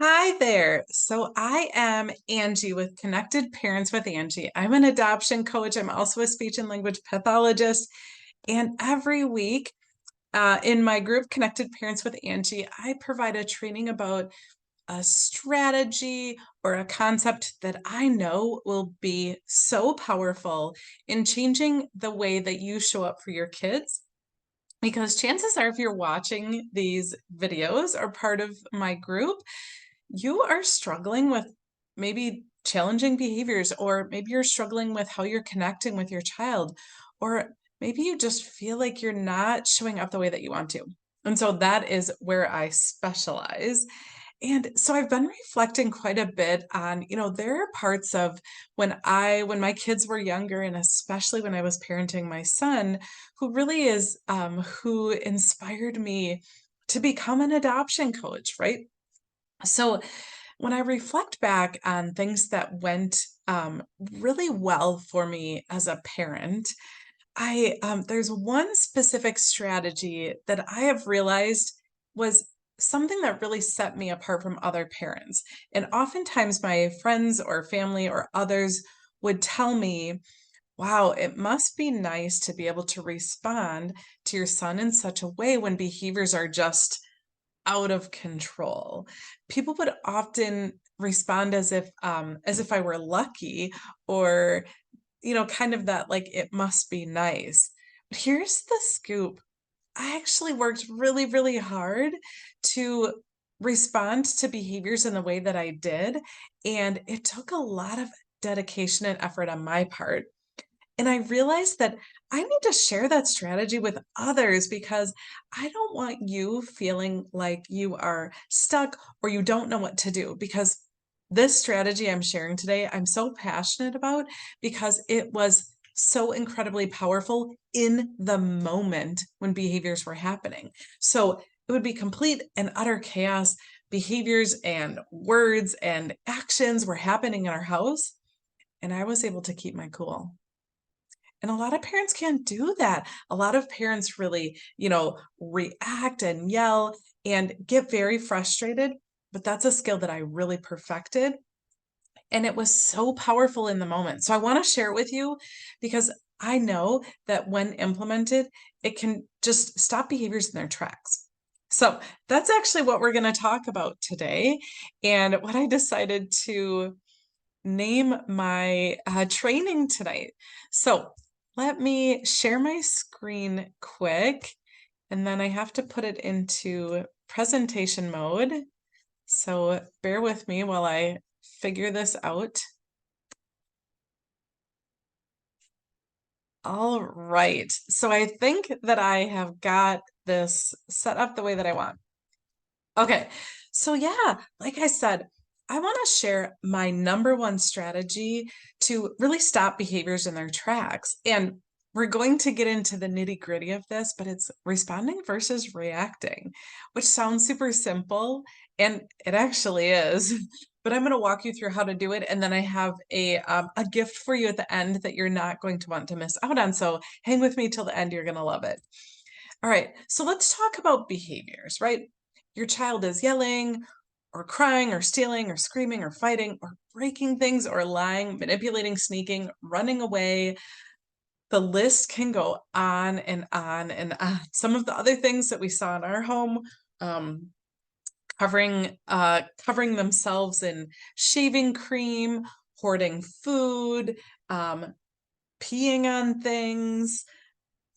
Hi there. So I am Angie with Connected Parents with Angie. I'm an adoption coach. I'm also a speech and language pathologist. And every week in my group, Connected Parents with Angie, I provide a training about a strategy or a concept that I know will be so powerful in changing the way that you show up for your kids. Because chances are, if you're watching these videos or part of my group, you are struggling with maybe challenging behaviors, or maybe you're struggling with how you're connecting with your child, or maybe you just feel like you're not showing up the way that you want to. And so that is where I specialize. And so I've been reflecting quite a bit on, there are parts of when my kids were younger, and especially when I was parenting my son, who really is who inspired me to become an adoption coach, right? So when I reflect back on things that went really well for me as a parent, I there's one specific strategy that I have realized was something that really set me apart from other parents. And oftentimes my friends or family or others would tell me, wow, it must be nice to be able to respond to your son in such a way when behaviors are just out of control. People would often respond as if I were lucky, or kind of that, like, it must be nice. But here's the scoop. I actually worked really, really hard to respond to behaviors in the way that I did, and it took a lot of dedication and effort on my part. And I realized that I need to share that strategy with others, because I don't want you feeling like you are stuck or you don't know what to do. Because this strategy I'm sharing today, I'm so passionate about, because it was so incredibly powerful in the moment when behaviors were happening. So it would be complete and utter chaos. Behaviors and words and actions were happening in our house, and I was able to keep my cool. And a lot of parents can't do that. A lot of parents really, react and yell and get very frustrated. But that's a skill that I really perfected. And it was so powerful in the moment. So I want to share it with you, because I know that when implemented, it can just stop behaviors in their tracks. So that's actually what we're going to talk about today. And what I decided to name my training tonight. So let me share my screen quick, and then I have to put it into presentation mode. So bear with me while I figure this out. All right. So I think that I have got this set up the way that I want. Okay. So yeah, like I said, I want to share my number one strategy to really stop behaviors in their tracks. And we're going to get into the nitty-gritty of this, but it's responding versus reacting, which sounds super simple, and it actually is. But I'm going to walk you through how to do it, and then I have a gift for you at the end that you're not going to want to miss out on. So hang with me till the end. You're going to love it. All right, so let's talk about behaviors, right? Your child is yelling or crying or stealing or screaming or fighting or breaking things or lying, manipulating, sneaking, running away. The list can go on and on and on. Some of the other things that we saw in our home, um, covering themselves in shaving cream, hoarding food, um, peeing on things,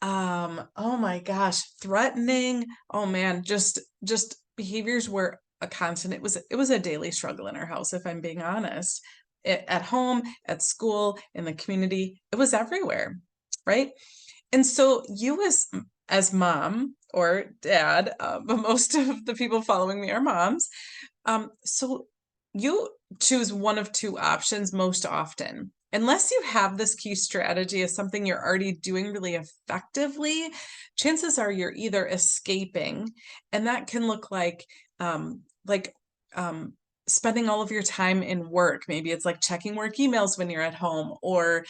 oh my gosh, threatening. Oh man, just behaviors were a constant. It was a daily struggle in our house, if I'm being honest. At home, at school, in the community, it was everywhere, right? And so you as mom or dad, but most of the people following me are moms. So you choose one of two options most often. Unless you have this key strategy as something you're already doing really effectively, chances are you're either escaping, and that can look like um, like spending all of your time in work. Maybe it's like checking work emails when you're at home, or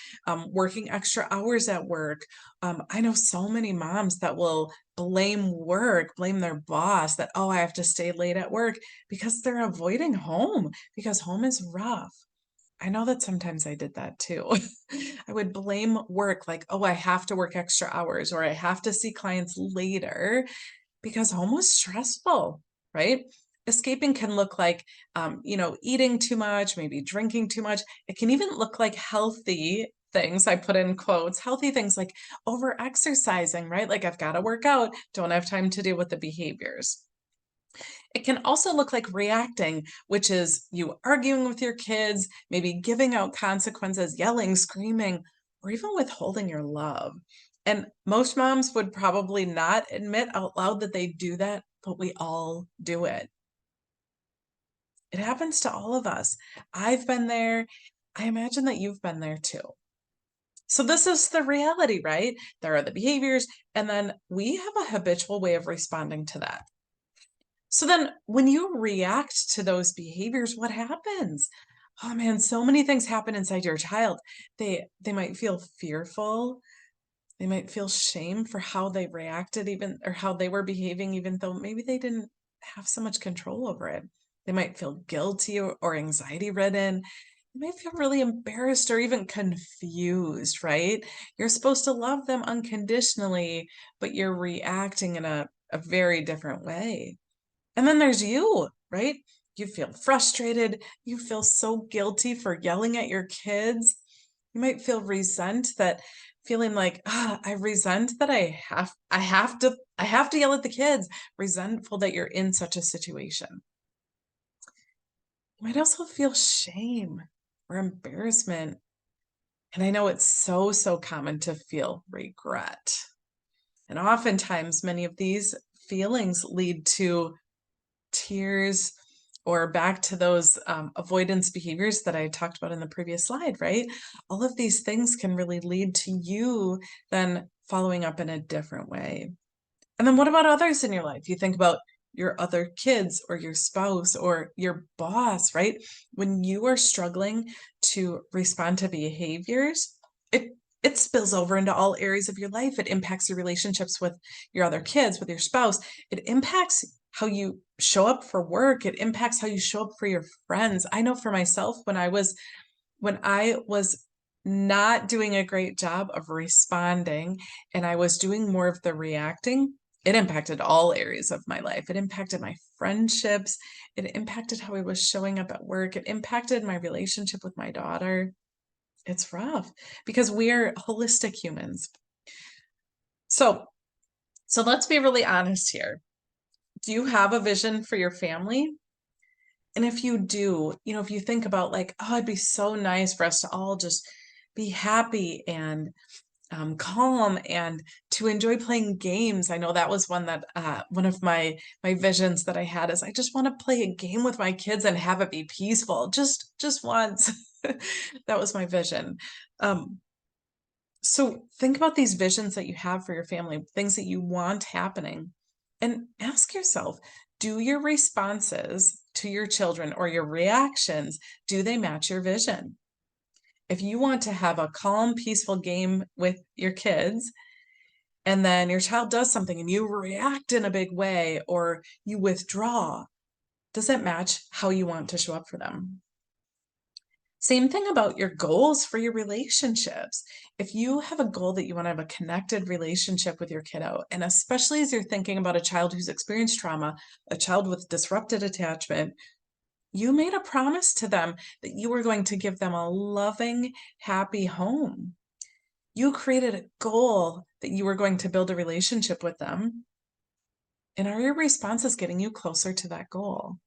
working extra hours at work. I know so many moms that will blame work, blame their boss that, oh, I have to stay late at work because they're avoiding home because home is rough. I know that sometimes I did that too. I would blame work like, oh, I have to work extra hours or I have to see clients later because home was stressful, right? Escaping can look like, eating too much, maybe drinking too much. It can even look like healthy things. I put in quotes, healthy things like over exercising, right? Like I've got to work out, don't have time to deal with the behaviors. It can also look like reacting, which is you arguing with your kids, maybe giving out consequences, yelling, screaming, or even withholding your love. And most moms would probably not admit out loud that they do that, but we all do it. It happens to all of us. I've been there. I imagine that you've been there too. So this is the reality, right? There are the behaviors, and then we have a habitual way of responding to that. So then when you react to those behaviors, what happens? Oh man, so many things happen inside your child. They might feel fearful. They might feel shame for how they reacted even or how they were behaving even though maybe they didn't have so much control over it. They might feel guilty or anxiety ridden. You might feel really embarrassed or even confused, right? You're supposed to love them unconditionally, but you're reacting in a very different way. And then there's you, right? You feel frustrated. You feel so guilty for yelling at your kids. You might feel resent that feeling like, I resent that I have to yell at the kids, resentful that you're in such a situation. You might also feel shame or embarrassment. And I know it's so, so common to feel regret. And oftentimes, many of these feelings lead to tears or back to those avoidance behaviors that I talked about in the previous slide, right? All of these things can really lead to you then following up in a different way. And then what about others in your life? You think about your other kids or your spouse or your boss, right? When you are struggling to respond to behaviors, it spills over into all areas of your life. It impacts your relationships with your other kids, with your spouse. It impacts how you show up for work. It impacts how you show up for your friends. I know for myself, when I was not doing a great job of responding and I was doing more of the reacting, it impacted all areas of my life. It impacted my friendships. It impacted how I was showing up at work. It impacted my relationship with my daughter. It's rough because we're holistic humans. So let's be really honest here. Do you have a vision for your family? And if you do, if you think about like, oh, it'd be so nice for us to all just be happy and calm and to enjoy playing games. I know that was one of my visions that I had is I just want to play a game with my kids and have it be peaceful, just once. That was my vision. So think about these visions that you have for your family, things that you want happening, and ask yourself, do your responses to your children or your reactions, do they match your vision? If you want to have a calm, peaceful game with your kids, and then your child does something and you react in a big way or you withdraw, does that match how you want to show up for them? Same thing about your goals for your relationships. If you have a goal that you want to have a connected relationship with your kiddo, and especially as you're thinking about a child who's experienced trauma, a child with disrupted attachment, you made a promise to them that you were going to give them a loving, happy home. You created a goal that you were going to build a relationship with them. And are your responses getting you closer to that goal?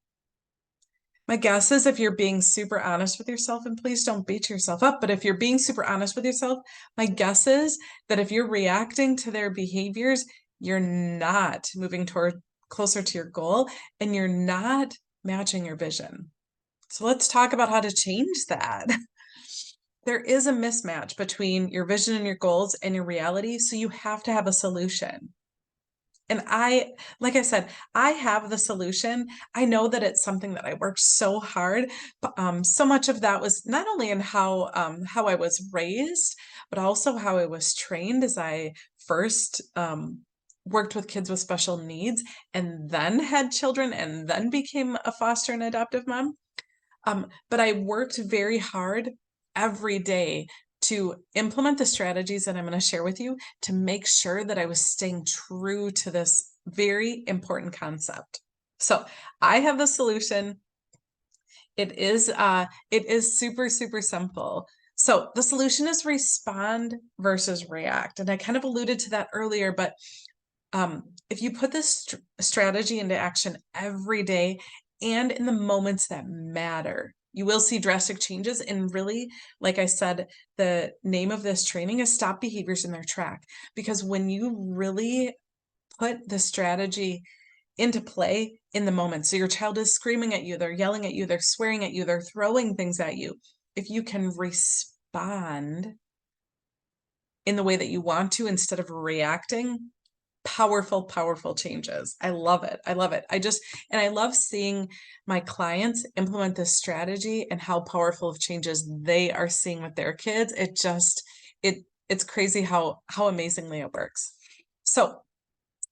My guess is if you're being super honest with yourself, and please don't beat yourself up, but if you're being super honest with yourself, my guess is that if you're reacting to their behaviors, you're not moving toward closer to your goal and you're not matching your vision. So let's talk about how to change that. There is a mismatch between your vision and your goals and your reality, so you have to have a solution. And like I said, I have the solution. I know that it's something that I worked so hard, but so much of that was not only in how I was raised, but also how I was trained as I first worked with kids with special needs and then had children and then became a foster and adoptive mom. But I worked very hard every day to implement the strategies that I'm going to share with you to make sure that I was staying true to this very important concept. So I have the solution. It is super, super simple. So the solution is respond versus react. And I kind of alluded to that earlier, but if you put this strategy into action every day and in the moments that matter, you will see drastic changes. And really, like I said, the name of this training is Stop Behaviors in Their Track. Because when you really put the strategy into play in the moment, so your child is screaming at you, they're yelling at you, they're swearing at you, they're throwing things at you, if you can respond in the way that you want to instead of reacting, powerful, powerful changes. I love it. I love it. And I love seeing my clients implement this strategy and how powerful of changes they are seeing with their kids. It's crazy how amazingly it works. So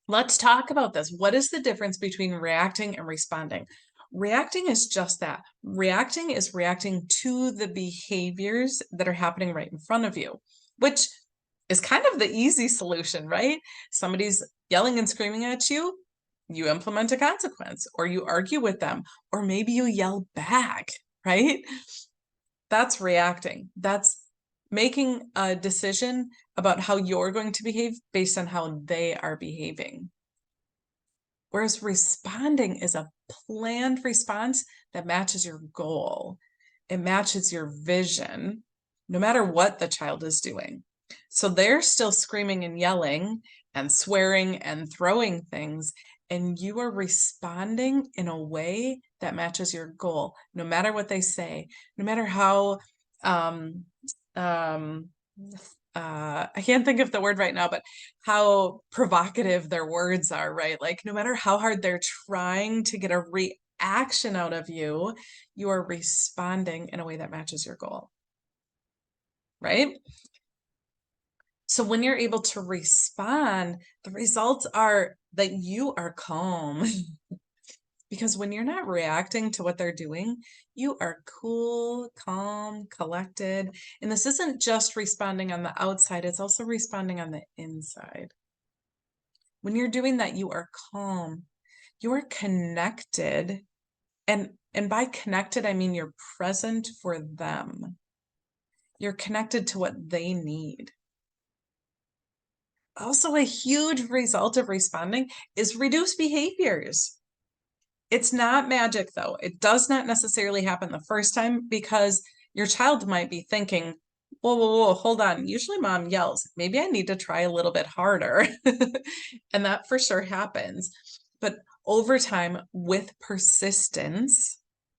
let's talk about this. What is the difference between reacting and responding? Reacting is just that. Reacting is reacting to the behaviors that are happening right in front of you, which is kind of the easy solution, right? Somebody's yelling and screaming at you, you implement a consequence, or you argue with them, or maybe you yell back, right? That's reacting. That's making a decision about how you're going to behave based on how they are behaving. Whereas responding is a planned response that matches your goal. It matches your vision, no matter what the child is doing. So they're still screaming and yelling and swearing and throwing things, and you are responding in a way that matches your goal, no matter what they say, no matter how I can't think of the word right now, but how provocative their words are, right? Like no matter how hard they're trying to get a reaction out of you, you are responding in a way that matches your goal, right? So when you're able to respond, the results are that you are calm. Because when you're not reacting to what they're doing, you are cool, calm, collected. And this isn't just responding on the outside, it's also responding on the inside. When you're doing that, you are calm, you're connected. And by connected, I mean you're present for them. You're connected to what they need. Also, a huge result of responding is reduced behaviors. It's not magic though. It does not necessarily happen the first time because your child might be thinking, whoa, whoa, whoa, hold on. Usually mom yells. Maybe I need to try a little bit harder. And that for sure happens. But over time, with persistence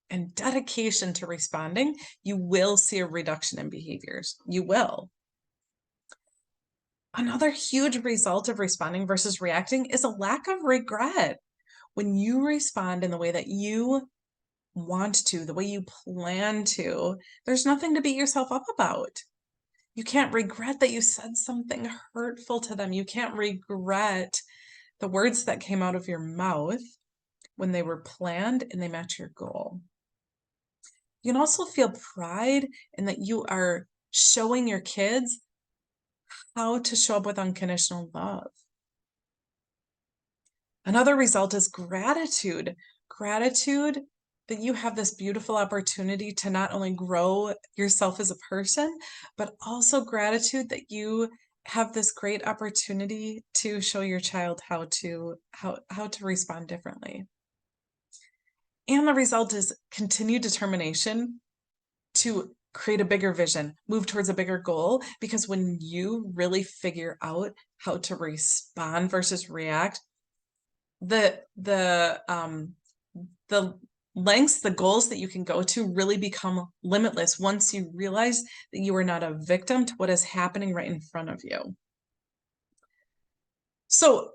and dedication to responding, you will see a reduction in behaviors. You will. Another huge result of responding versus reacting is a lack of regret. When you respond in the way that you want to, the way you plan to, there's nothing to beat yourself up about. You can't regret that you said something hurtful to them. You can't regret the words that came out of your mouth when they were planned and they match your goal. You can also feel pride in that you are showing your kids how to show up with unconditional love. Another result is gratitude. Gratitude that you have this beautiful opportunity to not only grow yourself as a person, but also gratitude that you have this great opportunity to show your child how to respond differently. And the result is continued determination to create a bigger vision, move towards a bigger goal, because when you really figure out how to respond versus react, the lengths, the goals that you can go to really become limitless once you realize that you are not a victim to what is happening right in front of you. So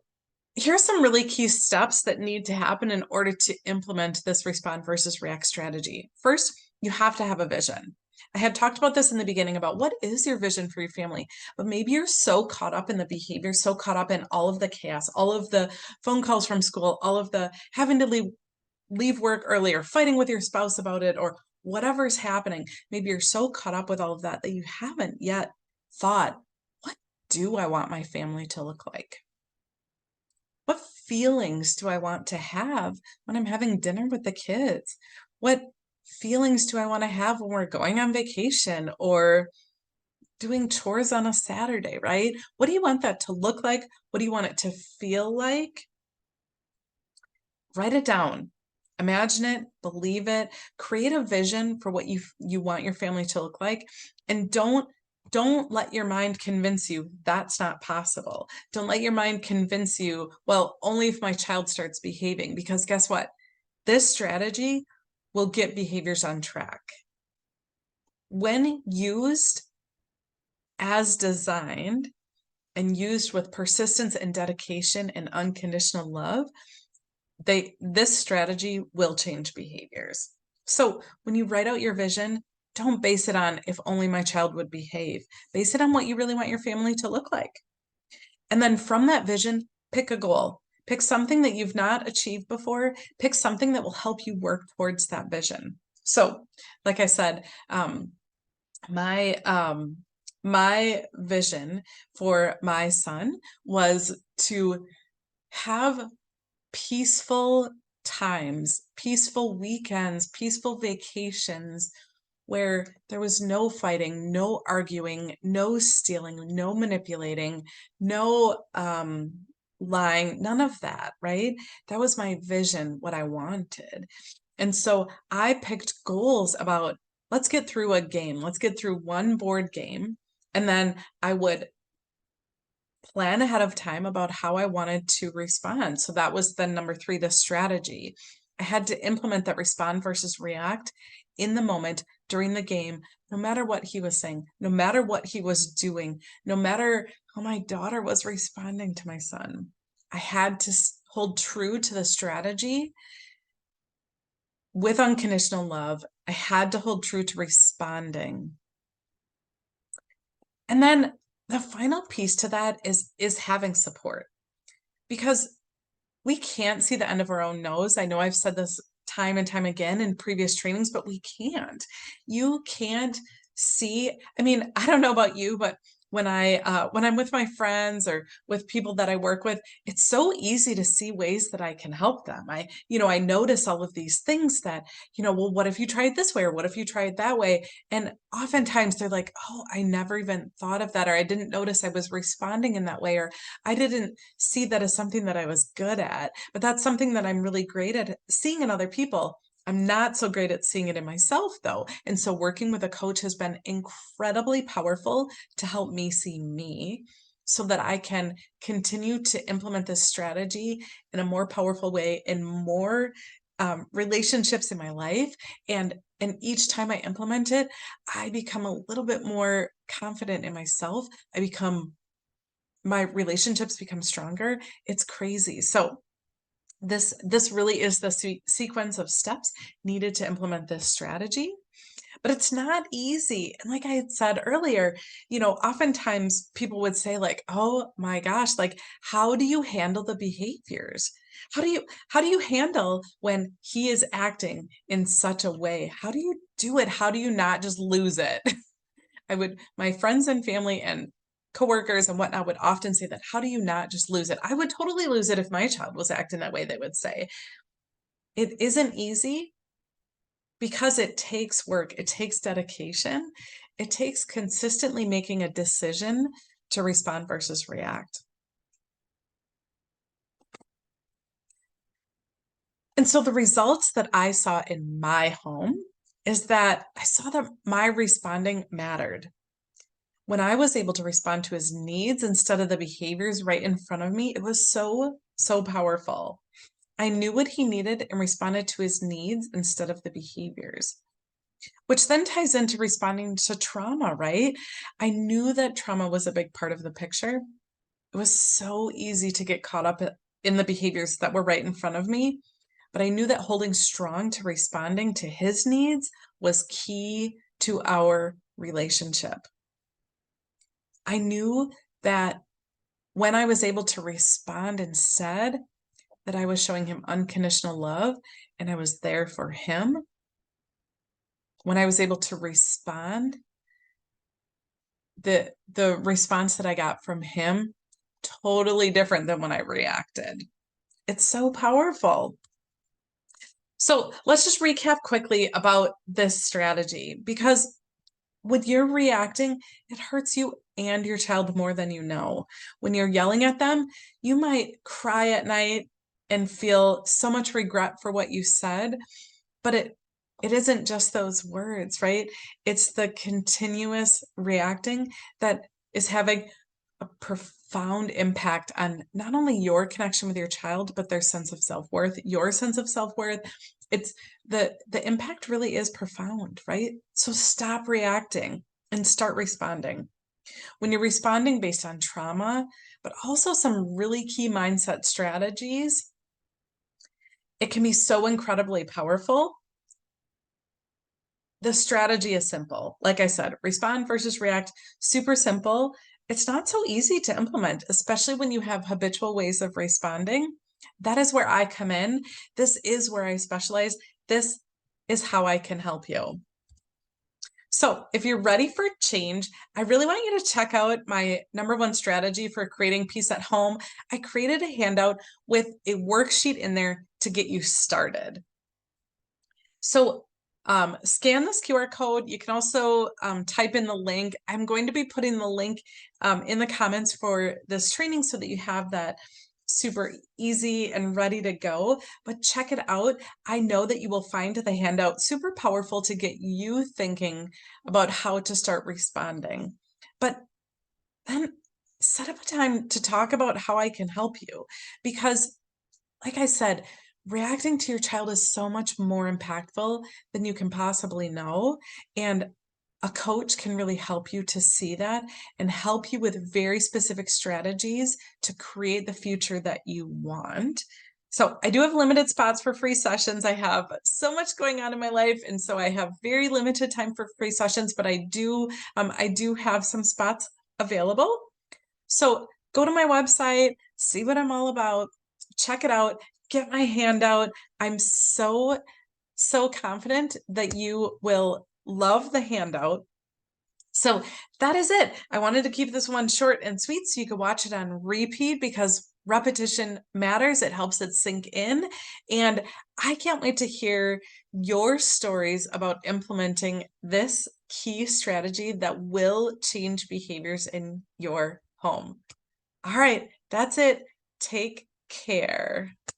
Here's some really key steps that need to happen in order to implement this respond versus react strategy. First, you have to have a vision. I had talked about this in the beginning about what is your vision for your family, but maybe you're so caught up in the behavior, so caught up in all of the chaos, all of the phone calls from school, all of the having to leave work early or fighting with your spouse about it or whatever's happening. Maybe you're so caught up with all of that that you haven't yet thought, what do I want my family to look like? What feelings do I want to have when I'm having dinner with the kids? What feelings do I want to have when we're going on vacation or doing chores on a Saturday, right? What do you want that to look like? What do you want it to feel like? Write it down. Imagine it, believe it, create a vision for what you want your family to look like, and don't let your mind convince you that's not possible. Don't let your mind convince you, well, only if my child starts behaving, because guess what? This strategy will get behaviors on track. When used as designed and used with persistence and dedication and unconditional love, this strategy will change behaviors. So when you write out your vision, don't base it on if only my child would behave. Base it on what you really want your family to look like. And then from that vision, pick a goal. Pick something that you've not achieved before. Pick something that will help you work towards that vision. So, like I said, my my vision for my son was to have peaceful times, peaceful weekends, peaceful vacations where there was no fighting, no arguing, no stealing, no manipulating, no lying, none of that, right? That was my vision, what I wanted. And so I picked goals about, let's get through a game, let's get through one board game. And then I would plan ahead of time about how I wanted to respond. So that was then number 3, the strategy. I had to implement that respond versus react in the moment during the game, no matter what he was saying, no matter what he was doing, no matter how my daughter was responding to my son. I had to hold true to the strategy with unconditional love. I had to hold true to responding. And then the final piece to that is having support, because we can't see the end of our own nose. I know I've said this time and time again in previous trainings, but we can't. You can't see. I mean, I don't know about you, but when I'm with my friends or with people that I work with, it's so easy to see ways that I can help them. I notice all of these things that, well, what if you tried this way, or what if you tried that way? And oftentimes they're like, oh, I never even thought of that, or I didn't notice I was responding in that way, or I didn't see that as something that I was good at. But that's something that I'm really great at seeing in other people. I'm not so great at seeing it in myself, though. And so working with a coach has been incredibly powerful to help me see me so that I can continue to implement this strategy in a more powerful way in more relationships in my life. And each time I implement it, I become a little bit more confident in myself. My relationships become stronger. It's crazy. So this really is the sequence of steps needed to implement this strategy, but it's not easy. And like I had said earlier, oftentimes people would say like, oh my gosh, like, how do you handle the behaviors? How do you handle when he is acting in such a way? How do you do it? How do you not just lose it? My friends and family and coworkers and whatnot would often say that, how do you not just lose it? I would totally lose it if my child was acting that way, they would say. It isn't easy because it takes work, it takes dedication, it takes consistently making a decision to respond versus react. And so the results that I saw in my home is that I saw that my responding mattered. When I was able to respond to his needs instead of the behaviors right in front of me, it was so, so powerful. I knew what he needed and responded to his needs instead of the behaviors, which then ties into responding to trauma, right? I knew that trauma was a big part of the picture. It was so easy to get caught up in the behaviors that were right in front of me. But I knew that holding strong to responding to his needs was key to our relationship. I knew that when I was able to respond instead, that I was showing him unconditional love and I was there for him. When I was able to respond, the response that I got from him, totally different than when I reacted. It's so powerful. So let's just recap quickly about this strategy, because when you're reacting, it hurts you and your child more than you know. When you're yelling at them, you might cry at night and feel so much regret for what you said, but it isn't just those words, right? It's the continuous reacting that is having a profound impact on not only your connection with your child, but their sense of self-worth, your sense of self-worth. It's the impact really is profound, right? So stop reacting and start responding. When you're responding based on trauma, but also some really key mindset strategies, it can be so incredibly powerful. The strategy is simple. Like I said, respond versus react, super simple. It's not so easy to implement, especially when you have habitual ways of responding. That is where I come in. This is where I specialize. This is how I can help you. So if you're ready for change, I really want you to check out my #1 strategy for creating peace at home. I created a handout with a worksheet in there to get you started. So scan this QR code. You can also type in the link. I'm going to be putting the link in the comments for this training so that you have that super easy and ready to go. But check it out. I know that you will find the handout super powerful to get you thinking about how to start responding. But then set up a time to talk about how I can help you, because like I said, reacting to your child is so much more impactful than you can possibly know. And a coach can really help you to see that and help you with very specific strategies to create the future that you want. So I do have limited spots for free sessions. I have so much going on in my life, and so I have very limited time for free sessions, but I do have some spots available. So go to my website, see what I'm all about, check it out, get my handout. I'm so confident that you will love the handout. So that is it. I wanted to keep this one short and sweet so you could watch it on repeat, because repetition matters. It helps it sink in. And I can't wait to hear your stories about implementing this key strategy that will change behaviors in your home. All right, that's it. Take care.